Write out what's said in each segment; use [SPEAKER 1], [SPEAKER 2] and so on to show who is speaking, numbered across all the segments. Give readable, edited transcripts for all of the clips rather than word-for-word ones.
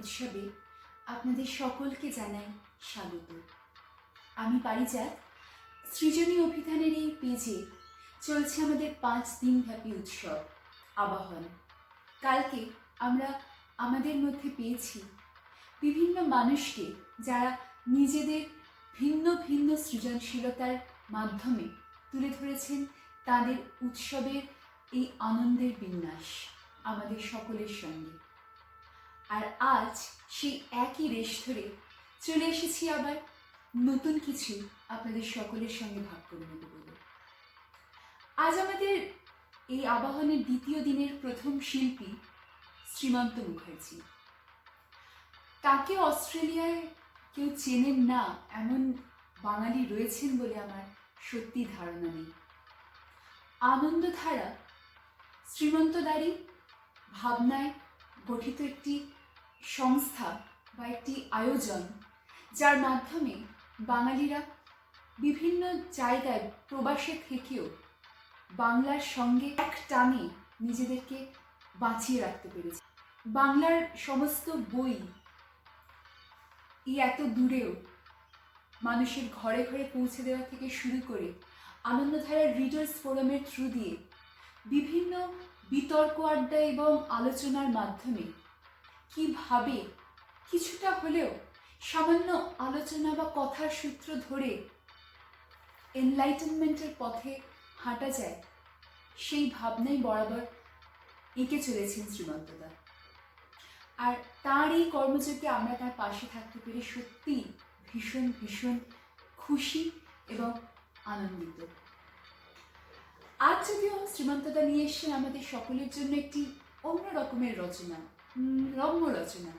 [SPEAKER 1] উৎসবে আপনাদের সকলকে জানাই স্বাগত। আমি পারিজাত। সৃজনী অভিধানের এই পেজে চলছে আমাদের 5 দিন ব্যাপী উৎসব আবাহন। কালকে আমরা আমাদের মধ্যে পেয়েছি বিভিন্ন মানুষকে যারা নিজেদের ভিন্ন ভিন্ন সৃজনশীলতার মাধ্যমে তুলে ধরেছেন তাদের উৎসবের এই আনন্দের বিন্যাস আমাদের সকলের সঙ্গে। আর আজ সেই একই রেশ ধরে চলে এসেছি আবার নতুন কিছু আপনাদের সকলের সঙ্গে ভাগ করে নেব বলে। আজ আমাদের এই আবাহনের দ্বিতীয় দিনের প্রথম শিল্পী শ্রীমন্ত মুখার্জি। তাকে অস্ট্রেলিয়ায় কেউ চেনেন না এমন বাঙালি রয়েছেন বলে আমার সত্যি ধারণা নেই। আনন্দধারা শ্রীমন্তদারি ভাবনায় গঠিত একটি সংস্থা বা একটি আয়োজন, যার মাধ্যমে বাঙালিরা বিভিন্ন জায়গায় প্রবাসে থেকেও বাংলার সঙ্গে এক টানে নিজেদেরকে বাঁচিয়ে রাখতে পেরেছে। বাংলার সমস্ত বই এই এত দূরেও মানুষের ঘরে ঘরে পৌঁছে দেওয়া থেকে শুরু করে আনন্দধারার রিডার্স ফোরামের থ্রু দিয়ে বিভিন্ন বিতর্ক আড্ডা এবং আলোচনার মাধ্যমে কিভাবে কিছুটা হলেও সামান্য আলোচনা বা কথার সূত্র ধরে এনলাইটেনমেন্টের পথে হাঁটা যায়, সেই ভাবনাই বরাবর এঁকে চলেছেন শ্রীমন্তদা। আর তার এই কর্মযোগে আমরা তার পাশে থাকতে পেরে সত্যি ভীষণ ভীষণ খুশি এবং আনন্দিত। আজ যদিও শ্রীমন্তদা নিয়ে এসেছেন আমাদের সকলের জন্য একটি অন্য রকমের রচনা, রম্য রচনা,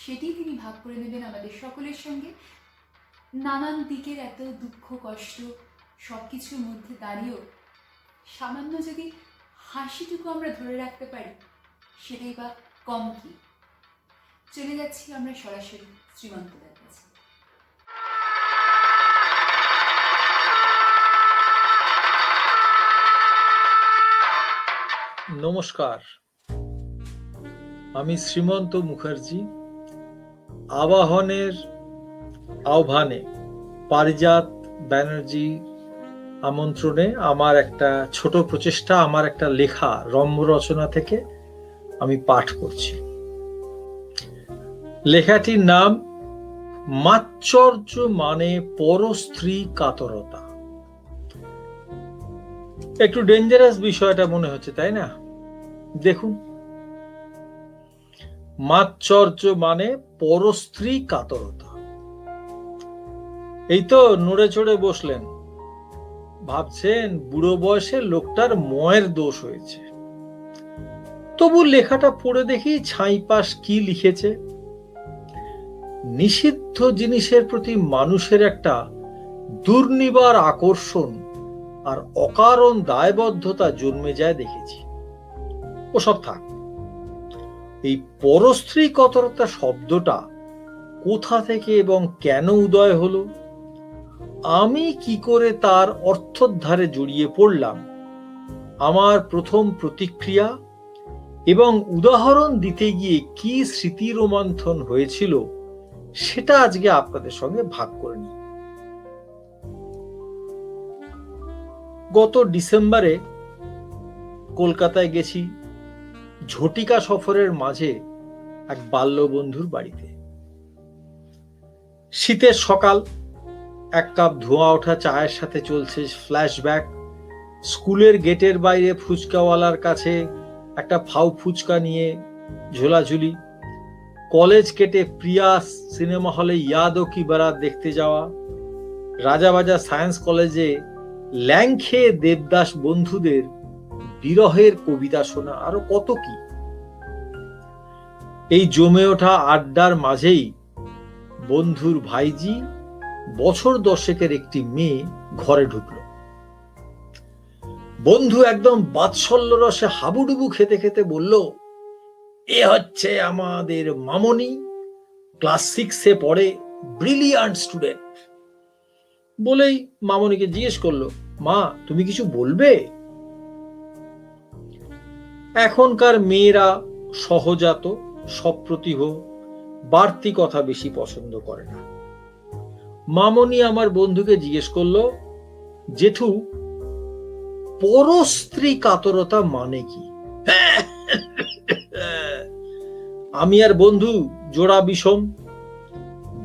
[SPEAKER 1] সেটি তিনি ভাগ করে নেবেন আমাদের সকলের সঙ্গে। নানান দিকের এত দুঃখ কষ্ট সব কিছুর মধ্যে দাঁড়িয়েও সামান্য যদি হাসিটুকু আমরা ধরে রাখতে পারি, সেটাই বা কম কি। চলে যাচ্ছি আমরা সরাসরি শ্রীমন্তদার কাছে।
[SPEAKER 2] নমস্কার, আমি শ্রীমন্ত মুখার্জি। আবাহনের আহ্বানে পারিজাত ব্যানার্জি আমন্ত্রণে আমার একটা ছোট প্রচেষ্টা, আমার একটা লেখা রম্য রচনা থেকে আমি পাঠ করছি। লেখাটির নাম মাৎসর্য মানে পরস্ত্রী কাতরতা। একটু ডেঞ্জারাস বিষয়টা মনে হচ্ছে, তাই না? দেখুন, মাৎসর্য মানে পরস্ত্রী কাতরতা। এই তো নড়ে চড়ে বসলেন, ভাবছেন বুড়ো বয়সে লোকটার ময়ের দোষ হয়েছে। তবু লেখাটা পড়ে দেখি ছাইপাশ কি লিখেছে। নিষিদ্ধ জিনিসের প্রতি মানুষের একটা দুর্নিবার আকর্ষণ আর অকারণ দায়বদ্ধতা জন্মে যায় দেখেছি। ওসব থাক, এই পরস্ত্রী কাতরতা শব্দটা কোথা থেকে এবং কেন উদয় হলো, আমি কি করে তার অর্থোদ্ধারে জড়িয়ে পড়লাম, আমার প্রথম প্রতিক্রিয়া এবং উদাহরণ দিতে গিয়ে কি স্মৃতি রোমন্থন হয়েছিল, সেটা আজকে আপনাদের সঙ্গে ভাগ করে নিই। গত ডিসেম্বরে কলকাতায় গেছি ঝটিকা সফরের মাঝে এক বাল্যবন্ধুর বাড়িতে। শীতের সকাল, এক কাপ ধোঁয়া ওঠা চায়ের সাথে চলছে ফ্ল্যাশব্যাক। স্কুলের গেটের বাইরে ফুচকাওয়ালার কাছে একটা ফাউ ফুচকা নিয়ে ঝোলাঝুলি। কলেজ কেটে প্রিয়া সিনেমা হলে ইয়াদ কি বারাত দেখতে যাওয়া। রাজাবাজার সায়েন্স কলেজে ল্যাং খেয়ে দেবদাস বন্ধুদের বিরহের কবিতা শোনা, আরো কত কি। এই জমে ওঠা আড্ডার মাঝেই বন্ধুর ভাইজি বছর 10-এর একটি মেয়ে ঘরে ঢুকলো। বন্ধু একদম বাৎসল্য রসে হাবুডুবু খেতে খেতে বলল, এ হচ্ছে আমাদের মামনি, ক্লাস 6-এ পড়ে, ব্রিলিয়ান্ট স্টুডেন্ট। বলেই মামনিকে জিজ্ঞেস করলো, মা তুমি কিছু বলবে? এখনকার মেয়েরা সহজাত, সপ্রতিভ, বাড়তি কথা বেশি পছন্দ করে না। মামনি আমার বন্ধুকে জিজ্ঞেস করলো, জেঠু, পরস্ত্রী কাতরতা মানে কি? আমি আর বন্ধু জোড়া বিষম,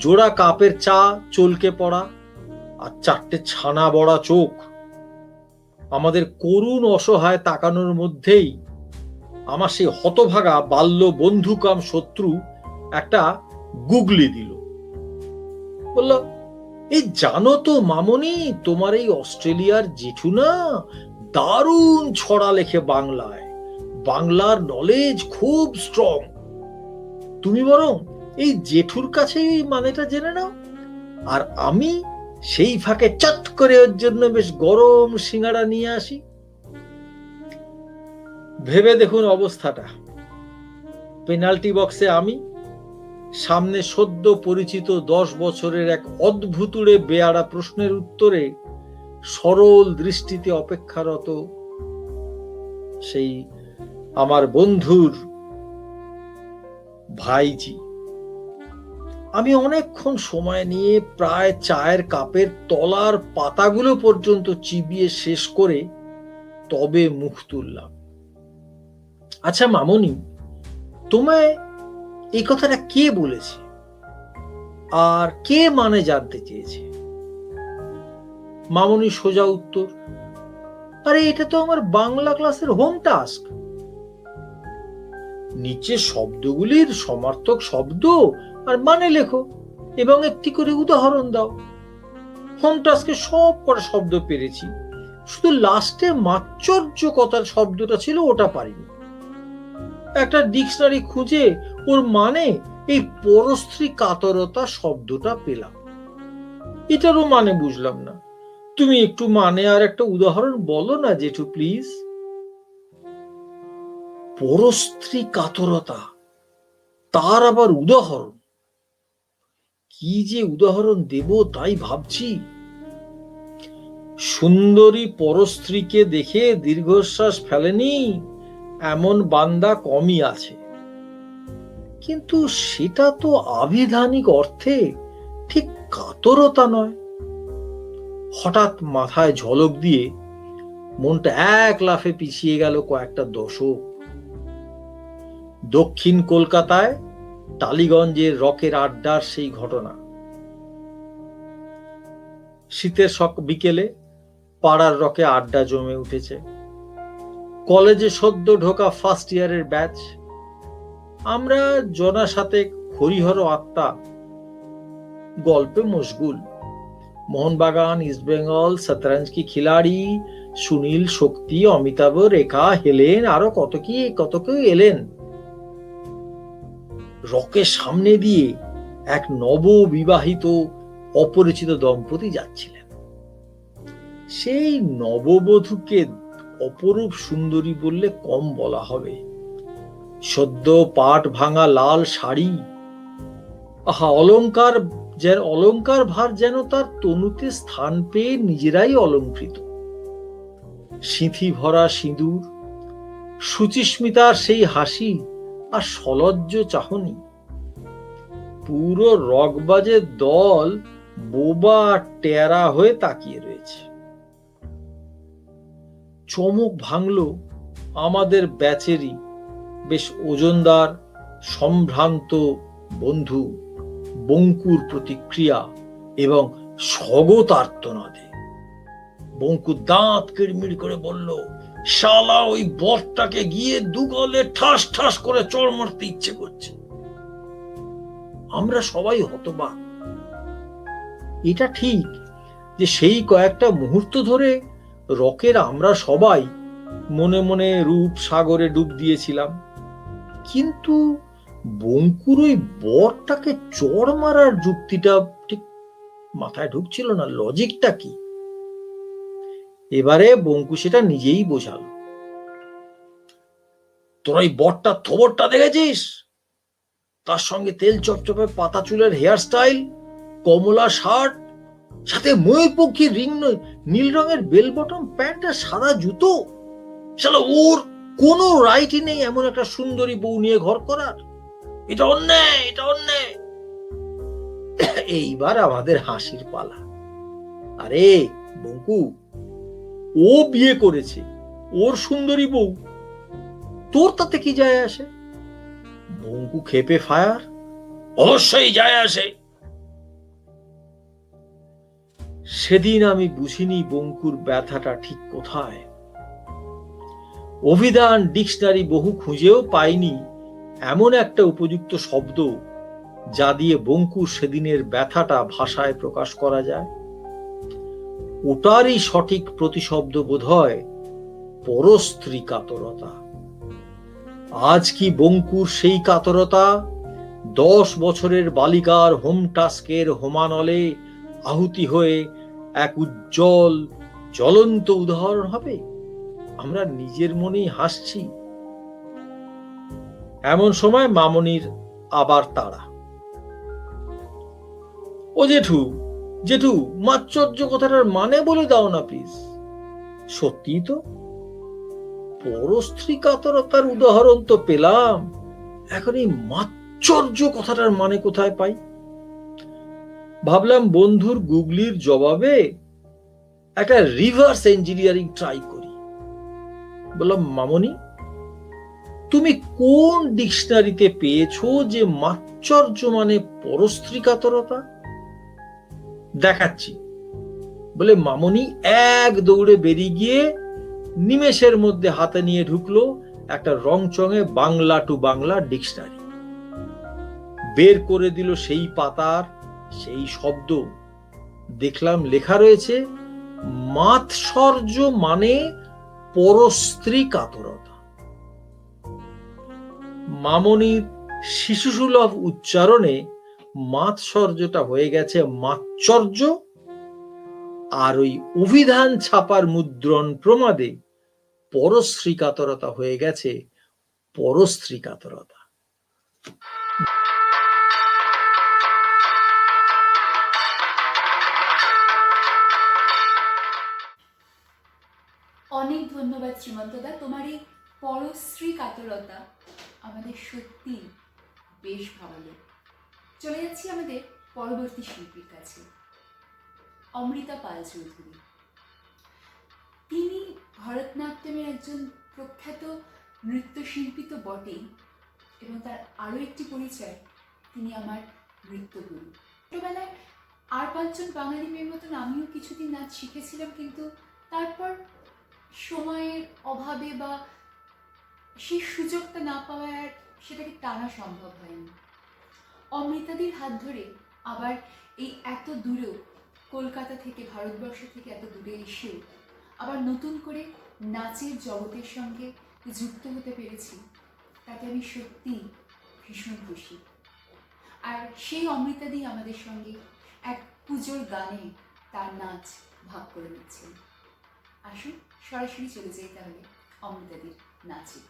[SPEAKER 2] জোড়া কাপের চা চলকে পড়া আর চারটে ছানা বড়া চোখ। আমাদের করুণ অসহায় তাকানোর মধ্যেই আমার সেই হতভাগা বাল্য বন্ধু কাম শত্রু একটা গুগলি দিল। বলল, এই জানো তো মামনি, তোমার এই অস্ট্রেলিয়ার জেঠু না দারুণ ছড়া লেখে বাংলায়, বাংলার নলেজ খুব স্ট্রং। তুমি বরং এই জেঠুর কাছে এই মানেটা জেনে নাও। আর আমি সেই ফাঁকে চট করে ওর জন্য বেশ গরম সিঙ্গাড়া নিয়ে আসি। ভেবে দেখুন অবস্থাটা। পেনাল্টি বক্সে আমি, সামনে সদ্য পরিচিত 10 বছরের এক অদ্ভুতুড়ে বেয়াড়া প্রশ্নের উত্তরে সরল দৃষ্টিতে অপেক্ষারত সেই আমার বন্ধুর ভাইজি। আমি অনেকক্ষণ সময় নিয়ে প্রায় চায়ের কাপের তলার পাতাগুলো পর্যন্ত চিবিয়ে শেষ করে তবে মুখ তুললাম। আচ্ছা মামনি, তোমায় এই কথাটা কে বলেছে আর কে মানে জানতে চেয়েছে? মামনি সোজা উত্তর, আরে এটা তো আমার বাংলা ক্লাসের হোম টাস্ক। নিচে শব্দগুলির সমার্থক শব্দ আর মানে লেখো এবং একটি করে উদাহরণ দাও। হোম টাস্কে সব কটা শব্দ পেরেছি, শুধু লাস্টে মাৎসর্যকতার শব্দটা ছিল ওটা পারিনি। একটা ডিকশনারি খুঁজে ওর মানে এই পরস্ত্রী কাতরতা শব্দটা পেলাম, এটারও মানে বুঝলাম না। তুমি একটু মানে আর একটা উদাহরণ বলো না জেঠু প্লিজ। পরস্ত্রী কাতরতা, তার আবার উদাহরণ? কি যে উদাহরণ দেব তাই ভাবছি। সুন্দরী পরস্ত্রীকে দেখে দীর্ঘশ্বাস ফেলেনি এমন বান্দা কমই আছে, কিন্তু সেটা তো আবিধানিক অর্থে ঠিক কাতরতা নয়। হঠাৎ মাথায় ঝলক দিয়ে মনটা এক লাফে পিছিয়ে গেল কয়েকটা দশক। দক্ষিণ কলকাতায় টালিগঞ্জের রকের আড্ডার সেই ঘটনা। শীতের বিকেলে পাড়ার রকে আড্ডা জমে উঠেছে। কলেজে সদ্য ঢোকা ফার্স্ট ইয়ারের ব্যাচ। আমরা জনা সাথে হরিহর আত্মা গল্পে মশগুল। মোহনবাগান, ইস্ট বেঙ্গল, শতরঞ্জ কি খিলাড়ি, সুনীল, শক্তি, অমিতাভ, রেখা, হেলেন, আরো কত কেউ এলেন। রকের সামনে দিয়ে এক নববিবাহিত অপরিচিত দম্পতি যাচ্ছিলেন। সেই নববধূকে অপরূপ সুন্দরী বললে কম বলা হবে। সদ্য পাট ভাঙা লাল শাড়ি, আহা অলংকার ভার যেন তার তনুতে স্থান পেয়ে নিজেরাই অলংকৃত। সিঁথি ভরা সিঁদুর, সুচিস্মিতার সেই হাসি আর সলজ্জ চাহনি। পুরো রকবাজের দল বোবা টেরা হয়ে তাকিয়ে রয়েছে। চমক ভাঙল আমাদের ব্যাচেরই বেশ ওজনদার সম্ভ্রান্ত বন্ধু বঙ্কুর প্রতিক্রিয়া এবং স্বগত আর্তনাদে। বঙ্কু দাঁত কিড়মিড় করে বলল, শালা ওই বরটাকে গিয়ে দুগলে ঠাস ঠাস করে চড় মারতে ইচ্ছে করছে। আমরা সবাই হতবাক। এটা ঠিক যে সেই কয়েকটা মুহূর্ত ধরে রকের আমরা সবাই মনে মনে রূপ সাগরে ডুব দিয়েছিলাম, কিন্তু বঙ্কুর ওই বরটাকে চড় মারার যুক্তিটা ঠিক মাথায় ঢুকছিল না। লজিকটা কি? এবারে বঙ্কু সেটা নিজেই বোঝাল। তোরা ওই বরটার থোবরটা দেখেছিস? তার সঙ্গে তেল চপচপে পাতা চুলের হেয়ার স্টাইল, কমলা শার্ট, সাথে ময়ূরপঙ্খী নীল রঙের বেল বটম প্যান্ট আর সাদা জুতো। শালা ওর কোনো রাইটই নেই এমন একটা সুন্দরী বউ নিয়ে ঘর করার। এটা অন্যায়, এটা অন্যায়। এইবার আমাদের হাসির পালা। আরে বঙ্কু, ও বিয়ে করেছে, ওর সুন্দরী বউ, তোর তাতে কি যায় আসে? বঙ্কু খেপে ফায়ার, অবশ্যই যায় আসে। সেদিন আমি বুঝিনি বঙ্কুর ব্যথাটা ঠিক কোথায়। অভিধান ডিকশনারি বহু খুঁজেও পাইনি এমন একটা উপযুক্ত শব্দ যা দিয়ে বঙ্কুর সেদিনের ব্যথাটা ভাষায় প্রকাশ করা যায়। ওটারই সঠিক প্রতিশব্দ বোধহয় পরস্ত্রী কাতরতা। আজ কি বঙ্কুর সেই কাতরতা 10 বছরের বালিকার হোম টাস্কের হোমানলে আহুতি হয়ে এক উজ্জ্বল জ্বলন্ত উদাহরণ হবে? আমরা নিজের মনেই হাসছি। এমন সময় মামনির আবার তাড়া। ও জেঠু, জেঠু, মাচ্চর্য কথাটার মানে বলে দাও না প্লিজ। সত্যি তো, পরস্ত্রী কাতরতার উদাহরণ তো পেলাম, এখন এই মাচ্চর্য কথাটার মানে কোথায় পাই? ভাবলাম বন্ধুর গুগলির জবাবে একটা রিভার্স ইঞ্জিনিয়ারিং ট্রাই করি। বললাম, মামনি, তুমি কোন ডিকশনারিতে পেয়েছো যে মাচ্চর্য মানে পরস্ত্রী কাতরতা? দেখাচ্ছি বলে মামনি এক দৌড়ে বেরিয়ে গিয়ে নিমেষের মধ্যে হাতে নিয়ে ঢুকলো একটা রংচঙে বাংলা টু বাংলা ডিকশনারি। বের করে দিল সেই পাতার সেই শব্দ। দেখলাম লেখা রয়েছে মাৎসর্য মানে পরস্ত্রী কাতরতা। মামনির শিশুসুলভ উচ্চারণে মাৎসর্যটা হয়ে গেছে মাৎসর্য, আর ওই অভিধান ছাপার মুদ্রণ প্রমাদে পরস্ত্রী কাতরতা হয়ে গেছে পরস্ত্রী কাতরতা।
[SPEAKER 1] অনেক ধন্যবাদ শ্রীমন্তদা, তোমার এই পরশ্রী কাতরতা আমাদের সত্যি বেশ ভালো। চলে যাচ্ছি আমাদের পরবর্তী শিল্পীর কাছে, অমৃতা পাল চৌধুরী। তিনি ভরতনাট্যমের একজন প্রখ্যাত নৃত্যশিল্পী তো বটেই, এবং তার আরও একটি পরিচয়, তিনি আমার নৃত্যগুরু। ছোটবেলায় আর 5 জন বাঙালি মেয়ের মতন আমিও কিছুদিন নাচ শিখেছিলাম, কিন্তু তারপর সময়ের অভাবে বা সেই সুযোগটা না পাওয়ায় আর সেটাকে টানা সম্ভব হয়নি। অমৃতাদির হাত ধরে আবার এই এত দূরেও, কলকাতা থেকে, ভারতবর্ষ থেকে এত দূরে এসেও আবার নতুন করে নাচের জগতের সঙ্গে যুক্ত হতে পেরেছি, তাতে আমি সত্যি ভীষণ খুশি। আর সেই অমৃতাদি আমাদের সঙ্গে এক পুজোর গানে তার নাচ ভাগ করে নিচ্ছেন। আসুন সরাসরি চলে যাই তাহলে অমৃতাদির নাচে।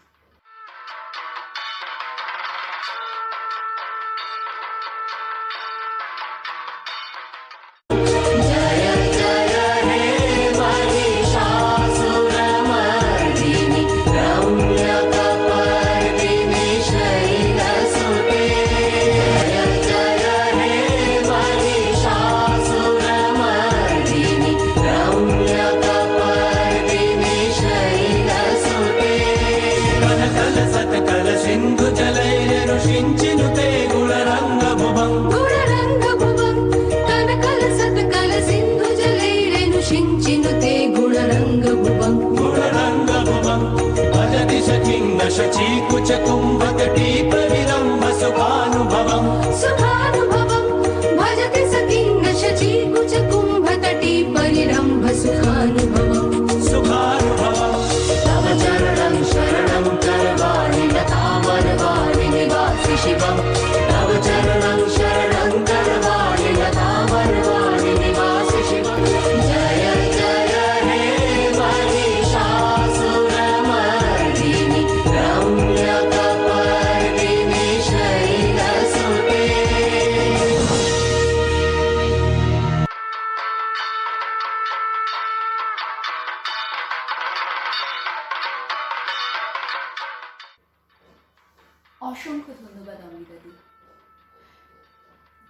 [SPEAKER 1] ধন্যবাদ অমৃতাদি।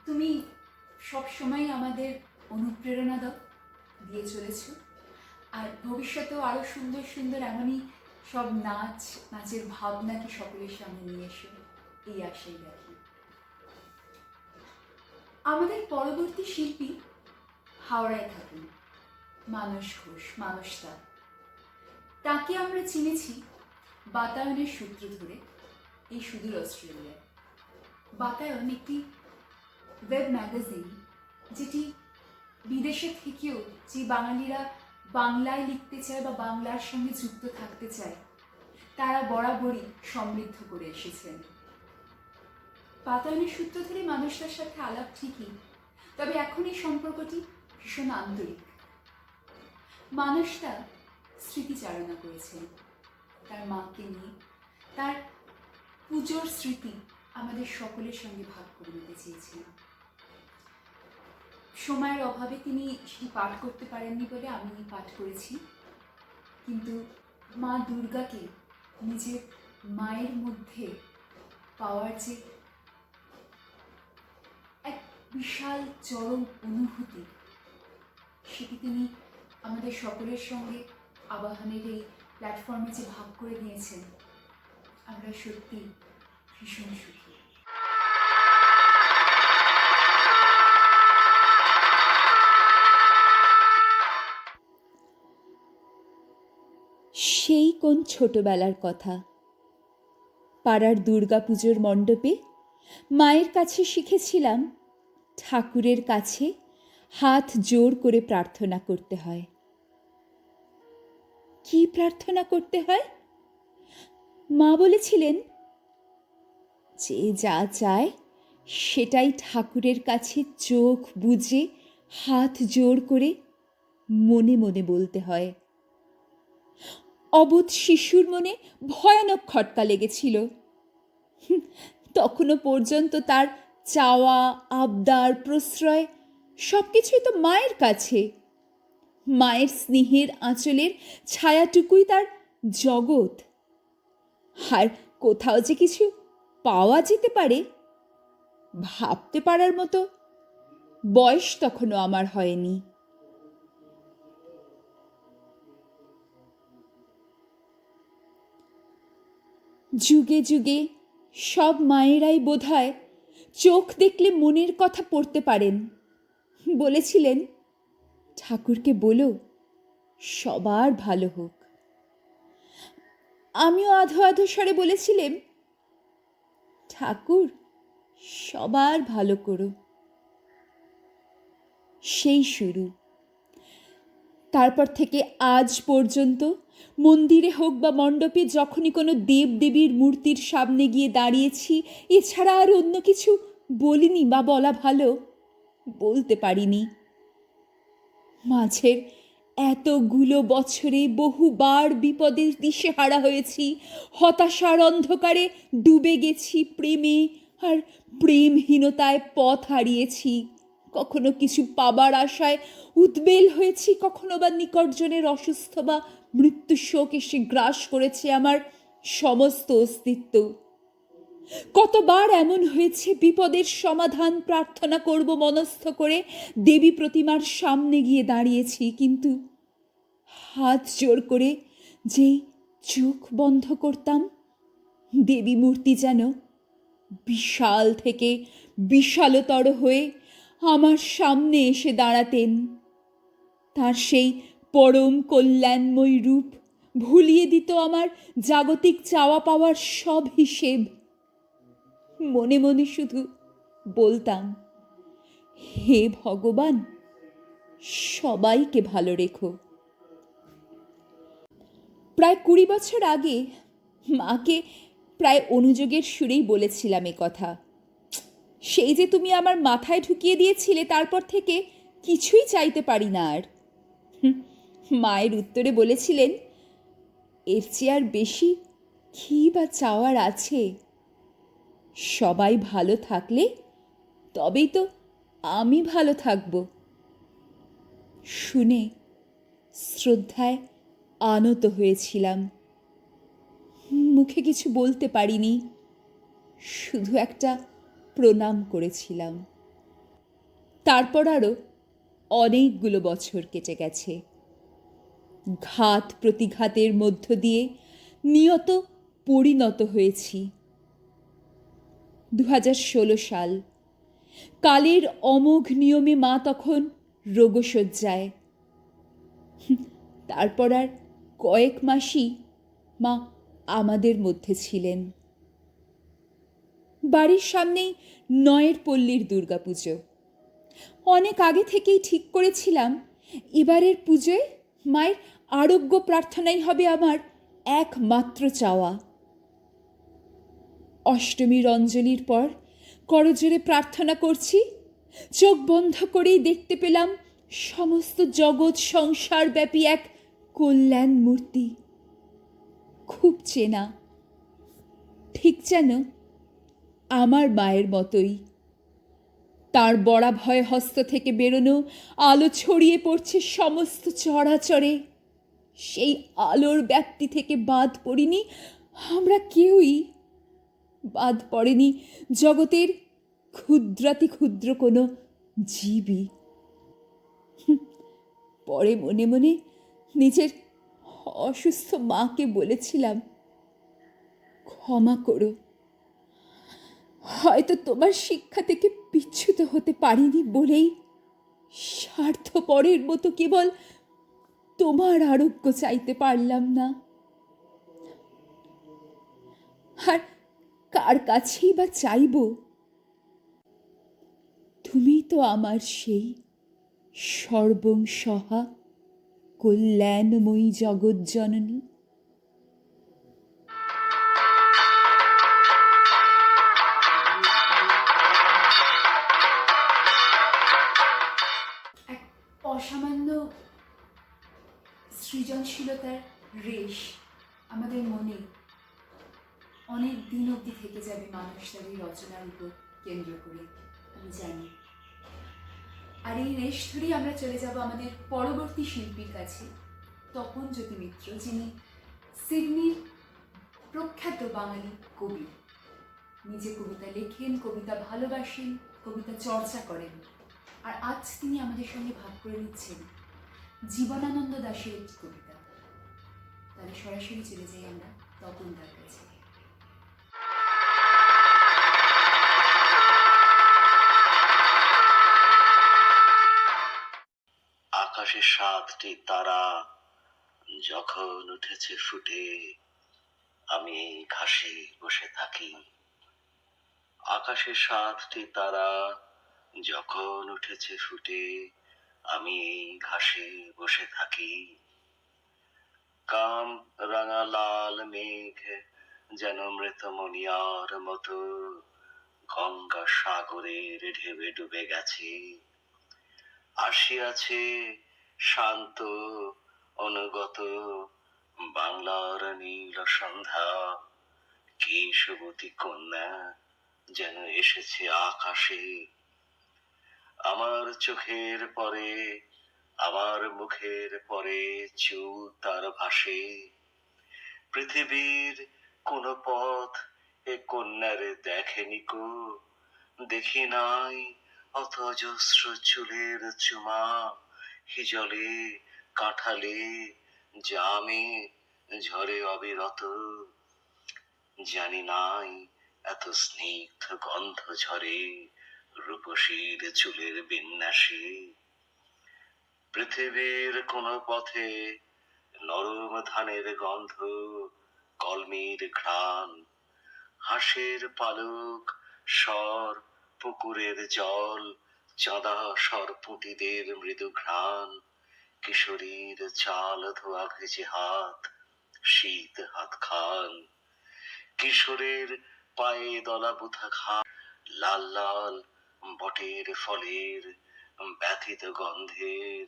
[SPEAKER 1] তুমি সবসময় আমাদের অনুপ্রেরণা দিয়ে চলেছ, আর ভবিষ্যতেও আরও সুন্দর সুন্দর এমনই সব নাচের ভাবনাকে সকলের সামনে নিয়ে এসো, এই আশাই রাখি। আমাদের পরবর্তী শিল্পী হাওড়ায় থাকেন মানস ঘোষ, মানসদা। তাকে আমরা চিনেছি বাতায়নের সূত্র ধরে এই সুদূর অস্ট্রেলিয়ায়। বাতায়ন একটি ওয়েব ম্যাগাজিন, যেটি বিদেশে থেকেও যে বাঙালিরা বাংলায় লিখতে চায় বা বাংলার সঙ্গে যুক্ত থাকতে চায়, তারা বরাবরই সমৃদ্ধ করে এসেছেন। বাতায়নের সূত্র ধরে মানুষটার সাথে আলাপ ঠিকই, তবে এখন এই সম্পর্কটি ভীষণ আন্তরিক। মানুষটা স্মৃতিচারণা করেছেন তার মাকে নিয়ে, তার পুজোর স্মৃতি আমাদের সকলের সঙ্গে ভাগ করে নিতে চেয়েছেন। সময়ের অভাবে তিনি সেটি পাঠ করতে পারেননি বলে আমি পাঠ করেছি, কিন্তু মা দুর্গাকে নিজের মায়ের মধ্যে পাওয়ার যে এক বিশাল চরম অনুভূতি, সেটি তিনি আমাদের সকলের সঙ্গে আবাহনের এই প্ল্যাটফর্মে যে ভাগ করে নিয়েছেন, আমরা সত্যি ভীষণ সুখী।
[SPEAKER 3] সেই কোন ছোটবেলার কথা, পাড়ার দুর্গাপুজোর মণ্ডপে মায়ের কাছে শিখেছিলাম ঠাকুরের কাছে হাত জোর করে প্রার্থনা করতে হয়। কি প্রার্থনা করতে হয়? মা বলেছিলেন, যে যা চায় সেটাই ঠাকুরের কাছে চোখ বুজে হাত জোর করে মনে মনে বলতে হয়। অবোধ শিশুর মনে ভয়ানক খটকা লেগেছিল। তখনও পর্যন্ত তার চাওয়া, আবদার, প্রশ্রয় সবকিছুই তো মায়ের কাছে। মায়ের স্নেহের আঁচলের ছায়াটুকুই তার জগৎ। আর কোথাও যে কিছু পাওয়া যেতে পারে ভাবতে পারার মতো বয়স তখনও আমার হয়নি। যুগে যুগে সব মায়েরাই বোধহয় চোখ দেখলে মনের কথা পড়তে পারেন। বলেছিলেন, ঠাকুরকে বলো সবার ভালো হোক। আমিও আধো আধো স্বরে বলেছিলাম, ঠাকুর সবার ভালো করো। সেই শুরু। তারপর থেকে আজ পর্যন্ত মন্দিরে হোক বা মণ্ডপে যখনই কোনো দেবদেবীর মূর্তির সামনে গিয়ে দাঁড়িয়েছি, এছাড়া আর অন্য কিছু বলিনি বা বলা ভালো বলতে পারিনি। মাঝের এতগুলো বছরে বহুবার বিপদের দিশেহারা হয়েছি, হতাশার অন্ধকারে ডুবে গেছি প্রেমে, আর প্রেমহীনতায় পথ হারিয়েছি। কখনো কিছু পাবার আশায় উদ্বেল হয়েছি, কখনো বা নিকটজনের অসুস্থ বা মৃত্যু শোক এসে গ্রাস করেছে আমার সমস্ত অস্তিত্ব। কতবার এমন হয়েছে বিপদের সমাধান প্রার্থনা করব মনস্থ করে দেবী প্রতিমার সামনে গিয়ে দাঁড়িয়েছি, কিন্তু হাত জোর করে যেই চোখ বন্ধ করতাম, দেবী মূর্তি যেন বিশাল থেকে বিশালতর হয়ে আমার সামনে এসে দাঁড়াতেন। তার সেই পরম কল্যাণময় রূপ ভুলিয়ে দিত আমার জাগতিক চাওয়া পাওয়ার সব হিসেব। মনে মনে শুধু বলতাম, হে ভগবান, সবাইকে ভালো রেখো। প্রায় 20 বছর আগে মাকে প্রায় অনুযোগের সুরেই বলেছিলাম এ কথা। সেই যে তুমি আমার মাথায় ঢুকিয়ে দিয়েছিলে, তারপর থেকে কিছুই চাইতে পারি না আর। মায়ের উত্তরে বলেছিলেন, এর চেয়ে আর বেশি কি বা চাওয়ার আছে? সবাই ভালো থাকলে তবেই তো আমি ভালো থাকব। শুনে শ্রদ্ধায় আনত হয়েছিলাম, মুখে কিছু বলতে পারিনি। শুধু একটা প্রণাম করেছিলাম। তারপর আরও অনেকগুলো বছর কেটে গেছে। ঘাত প্রতিঘাতের মধ্য দিয়ে নিয়ত পরিণত হয়েছি। 2016 সাল, কালের অমোঘ নিয়মে মা তখন রোগশয্যায়। তারপর আর কয়েক মাসই মা আমাদের মধ্যে ছিলেন। বাড়ির সামনেই নয়ের পল্লীর দুর্গাপুজো। অনেক আগে থেকেই ঠিক করেছিলাম এবারের পুজোয় মায়ের আরোগ্য প্রার্থনাই হবে আমার একমাত্র চাওয়া। অষ্টমীর অঞ্জলির পর করজোরে প্রার্থনা করছি, চোখ বন্ধ করেই দেখতে পেলাম সমস্ত জগৎ সংসারব্যাপী এক কল্যাণ মূর্তি, খুব চেনা, ঠিক যেন আমার মায়ের মতোই। তার বরাভয় হস্ত থেকে বেরোনো আলো ছড়িয়ে পড়ছে সমস্ত চরাচরে। সেই আলোর ব্যাপ্তি থেকে বাদ পড়িনি আমরা কেউই, বাদ পড়েনি জগতের ক্ষুদ্রাতি ক্ষুদ্র কোনো জীবই। পরে মনে মনে নিজের অসুস্থ মাকে বলেছিলাম, ক্ষমা করো, হয়তো তোমার শিক্ষা থেকে বিচ্যুত হতে পারিনি বলেই স্বার্থপরের মতো কেবল তোমার আরোগ্য চাইতে পারলাম না। আর কার কাছেই বা চাইব? তুমি তো আমার সেই সর্বং সহা কল্যাণময়ী জগজ্জননী।
[SPEAKER 1] এক অসামান্য সৃজনশীলতার রেশ আমাদের মনে অনেক দিন অবধি থেকে যাবে মানুষ তার এই রচনার উপর কেন্দ্র করে, আমি জানি। আর এই রেশ ধরেই আমরা চলে যাব আমাদের পরবর্তী শিল্পীর কাছে, তপন জ্যোতি মিত্র, যিনি সিডনির প্রখ্যাত বাঙালি কবি। নিজে কবিতা লেখেন, কবিতা ভালোবাসেন, কবিতা চর্চা করেন। আর আজ তিনি আমাদের সঙ্গে ভাগ করে নিচ্ছেন জীবনানন্দ দাশের একটি কবিতা। তাহলে সরাসরি চলে যাই আমরা তপন দার কাছে।
[SPEAKER 4] আকাশে 7টি তারা যখন উঠেছে ফুটে, আমি এই ঘাসে বসে থাকি। আকাশে 7টি তারা যখন উঠেছে ফুটে, আমি এই ঘাসে বসে থাকি। কাম রাঙা লাল মেঘ যেন মৃতমণিয়ার মতো গঙ্গা সাগরের ঢেবে ডুবে গেছে। আসিয়াছে শান্ত অনুগত বাংলার নীল সন্ধ্যা, কি সুবতী কন্যা যেন এসেছে আকাশে। আমার চোখের পরে, আমার মুখের পরে চুল তার ভাসে। পৃথিবীর কোন পথ এ কন্যার দেখেনি কো, দেখি নাই অত অজস্র চুলের চুমা, হিজলে কাঁঠালে জামে ঝরে অবিরত। জানি নাই এত স্নিগ্ধ গন্ধ ঝরে রূপসীর চুলের বিন্যাসে। পৃথিবীর কোন পথে নরম ধানের গন্ধ, কলমির ঘ্রাণ, হাঁসের পালক, স্বর, পুকুরের জল, চাঁদা সরপুঁটিদের মৃদু ঘ্রাণ, কিশোরীর চাল ধোয়া ভেজে হাত, শীত হাত খান, কিশোরের পায়ে দলা বুথা ঘাট, লাল লাল বটের ফলের ব্যথিত গন্ধের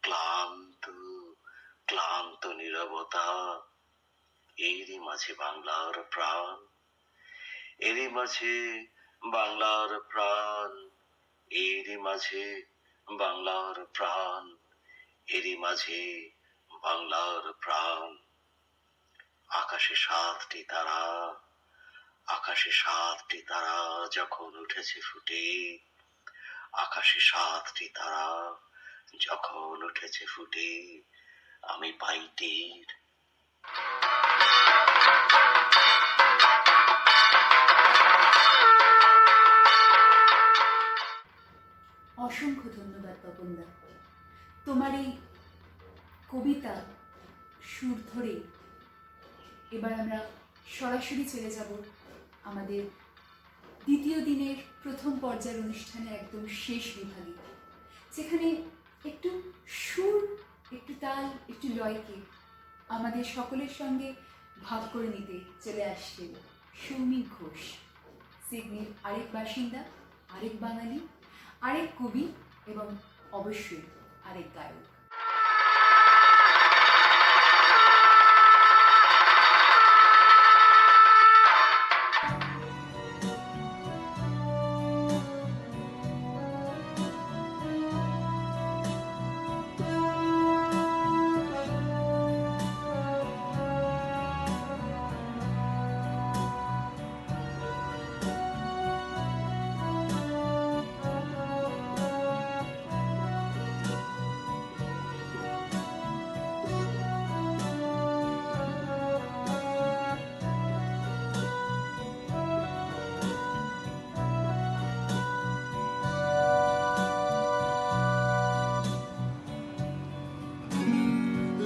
[SPEAKER 4] ক্লান্ত ক্লান্ত নীরবতা। এরই মাঝে বাংলার প্রাণ, এরই মাঝে বাংলার প্রাণ, এরই মাঝে বাংলার প্রাণ, এরই মাঝে বাংলার প্রাণ। আকাশে 7টি তারা আকাশে 7টি তারা যখন উঠেছে ফুটে, আকাশে 7টি তারা যখন উঠেছে ফুটে, আমি পাই টের।
[SPEAKER 1] অসংখ্য ধন্যবাদ তপনদা। তোমার এই কবিতা সুর ধরে এবার আমরা সরাসরি চলে যাব আমাদের দ্বিতীয় দিনের প্রথম পর্যায়ের অনুষ্ঠানে একদম শেষ বিভাগে, যেখানে একটু সুর, একটু তাল, একটু লয়কে আমাদের সকলের সঙ্গে ভাগ করে নিতে চলে আসছেন সৌমিক ঘোষ, সিডনির আরেক বাসিন্দা, আরেক বাঙালি, আরেক কবি এবং অবশ্যই আরেক গায়ক।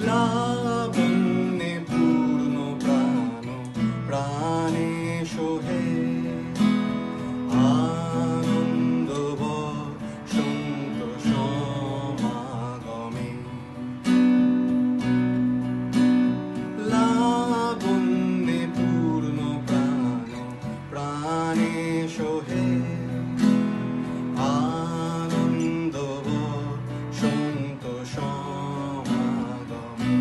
[SPEAKER 5] লাবণ্যে পূর্ণ প্রাণ প্রাণে সোহে, আনন্দ বসন্ত সমাগমে। লাবণ্যে পূর্ণ প্রাণ প্রাণে সোহে, আনন্দ বসন্ত সমাগমে।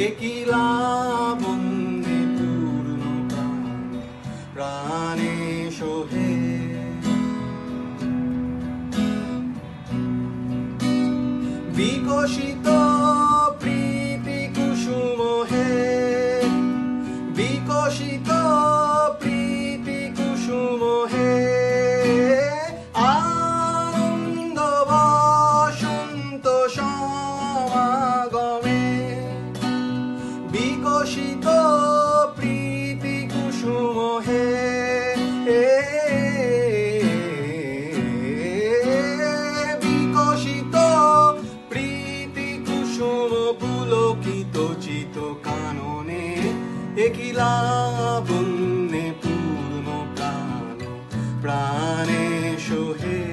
[SPEAKER 5] একই লাবণ্যে পূর্ণ প্রাণ প্রাণে সোহে, বিকশিত প্রীতি কুসুম হে, বিকশিত প্রীতি কুসুম হে, আনন্দ বসন্ত সমাগমে। বিকশিত প্রীতি কুসুম হে, বিকশিত প্রীতি কুসুম পুলকিত চিত কাননে। একই লাবণ্যে পূর্ণ প্রাণ প্রাণে সোহে,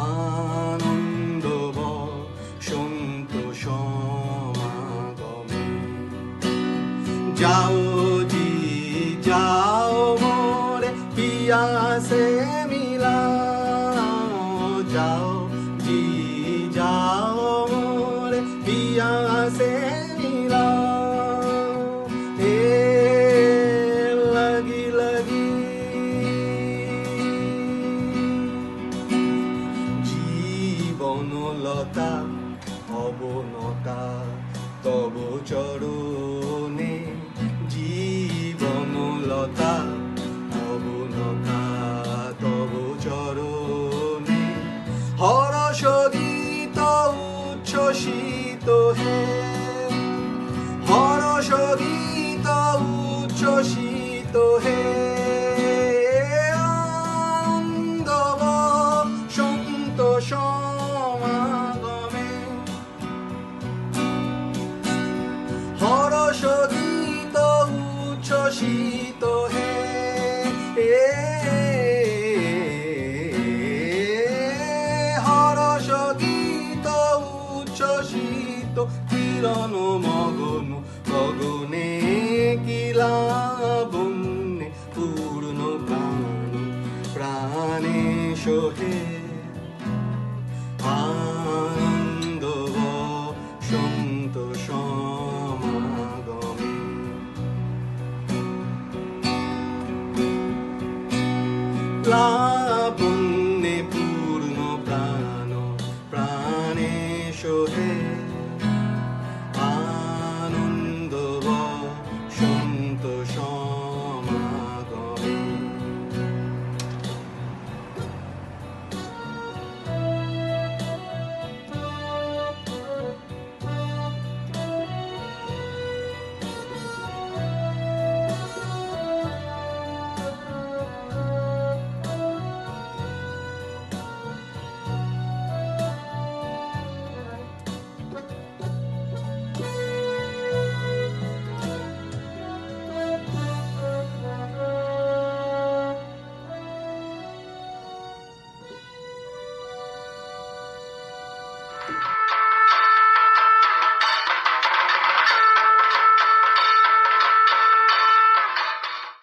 [SPEAKER 5] আনন্দ বসন্ত সমাগমে। যাও জি যাও মোরে পিয়া সে মিলাও, যাও জি যাও মোরে পিয়া সে মিলাও। এ লাগি লাগি জীবনলতা অবনতা তব চরণে, জীবনলতা অবনতা তব চরণে। হরষ গীত উচ্ছ্বসিত হে, হরষ গীত উচ্ছ্বসিত হে, আনন্দ বসন্ত সমাগমে। হরষ গীত উচ্ছ্বসিত হে, হরষ গীত উচ্ছ্বসিত কিরণ মগন গগনে। কি লাবণ্যে পূর্ণ প্রাণ প্রাণে সোহে,